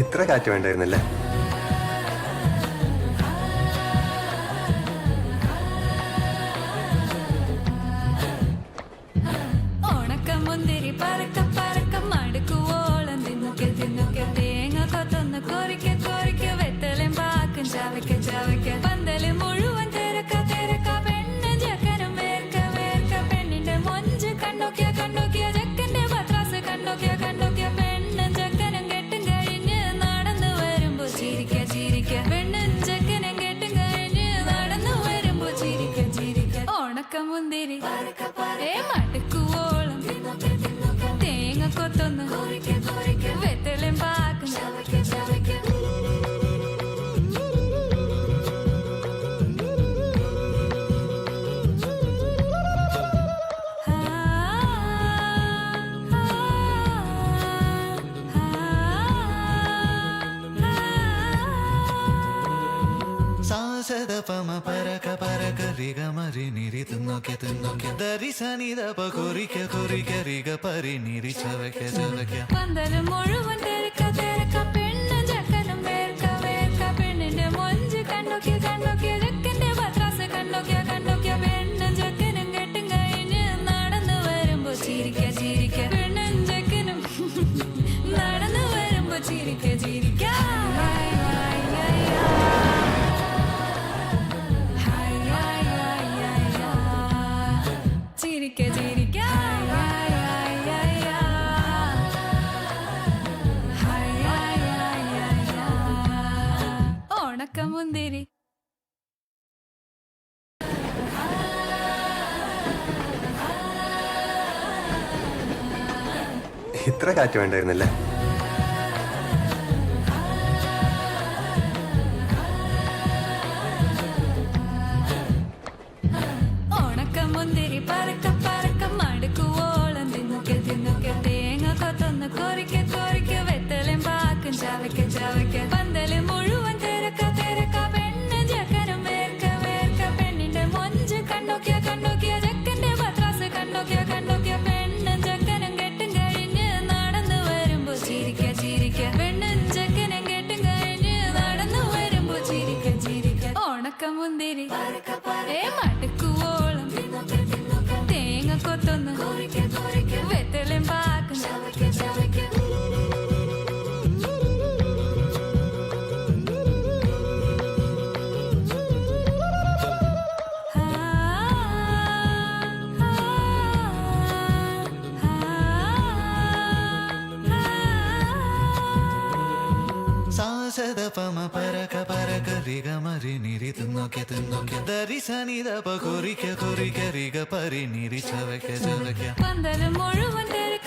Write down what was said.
ഇത്ര കാറ്റ് വേണ്ടായിരുന്നില്ലേ? ഓണക്കമുന്തിരി പറക്ക പറക്ക മടുക്കുവോളം തിന്നുക്കെ തിന്നുക്കെ തേങ്ങ കൊത്തൊന്ന് കൊറിക്ക കൊറിക്ക വെത്തലും പാക്കും ചവയ്ക്ക ചവയ്ക്ക പന്തല് മുഴുവൻ തിരക്ക തിരക്ക പെണ്ണ് ചെക്കനും വേർക്ക വേർക്ക പെണ്ണിന്റെ മൊഞ്ച് കണ്ടോക്കിയ കണ്ടോക്കിയ ചെക്കന്റെ പത്രാസ് കണ്ടോക്കിയ കണ്ടോക്കിയ പെണ്ണും ചെക്കനും കെട്ടും കഴിഞ്ഞ് നടന്നു വരുമ്പോ ചിരിക്ക ചിരിക്ക പെണ്ണും ചെക്കനും കെട്ടും കഴിഞ്ഞ് നടന്നു വരുമ്പോ ചിരിക്ക ചിരിക്ക ഓണക്കമുന്തിരി ഏ മടുക്കുവോളം തേങ്ങ കൊത്തൊന്ന് വെത്തലും പാക്കും സാസദ പമ പരക പരക റിഗ മരി നിരി തിന്നോക്കെ തിന്നോക്കെ ദരി സനി ദപ കുറിക്ക കുറിക്ക റിഗ പരി നിരി ചവയ്ക്ക ചവയ്ക്ക പന്തല് മുഴുവൻ തിരക്ക തിരക്ക പെണ്ണും ചെക്കനും വേർക്ക വേർക്ക പെണ്ണിന്റെ മൊഞ്ച് കണ്ടോക്കിയ കണ്ടോക്കിയ ചെക്കന്റെ പത്രാസ് കണ്ടോക്കിയ കണ്ടോക്കിയ പെണ്ണും ചെക്കനും കെട്ടും കഴിഞ്ഞ് നടന്നു വരുമ്പോ ചിരിക്ക ചിരിക്ക പെണ്ണും ചെക്കനും നടന്നു വരുമ്പോ ചിരിക്ക ചിരിക്ക ചിരിക്ക ചിരിക്ക ഓണക്കമുന്തിരി ഇത്ര കാറ്റ് വേണ്ടായിരുന്നില്ലേ? ഓണക്കമുന്തിരി പറക്ക പറക്ക മടുക്കുവോളം തിന്നുക്കെ തിന്നുക്കെ തേങ്ങ കൊത്തൊന്ന് കൊറിക്ക കൊറിക്ക വെത്തലും പാക്കും ചവയ്ക്ക ചവയ്ക്ക പന്തല് മുഴുവൻ തിരക്ക തിരക്ക പെണ്ണ് ചെക്കനും വേർക്ക വേർക്ക പെണ്ണിന്റെ മൊഞ്ച് കണ്ടോക്കിയ കണ്ടോക്കിയ ചെക്കന്റെ പത്രാസ് കണ്ടോക്കിയ കണ്ടോക്കിയ പെണ്ണും ചെക്കനും കെട്ടും കഴിഞ്ഞ് നടന്നു വരുമ്പോ ചിരിക്ക ചിരിക്ക പെണ്ണും ചെക്കനും കെട്ടും കഴിഞ്ഞ് നടന്നു വരുമ്പോ ചിരിക്ക ചിരിക്ക ഓണക്കമുന്തിരി ഏ മടുക്കുവോളം തേങ്ങ കൊത്തൊന്ന് വെത്തലും പാക്കും സാസദ പമ പരക പരക റിഗ മരി നിരി തിന്നോക്കെ തിന്നോക്കെ ദരി സനി ദപ കുറിക്ക കുറിക്ക റിഗ പരി നിരി ചവയ്ക്ക ചവയ്ക്ക പന്തല് മുഴുവൻ തിരക്ക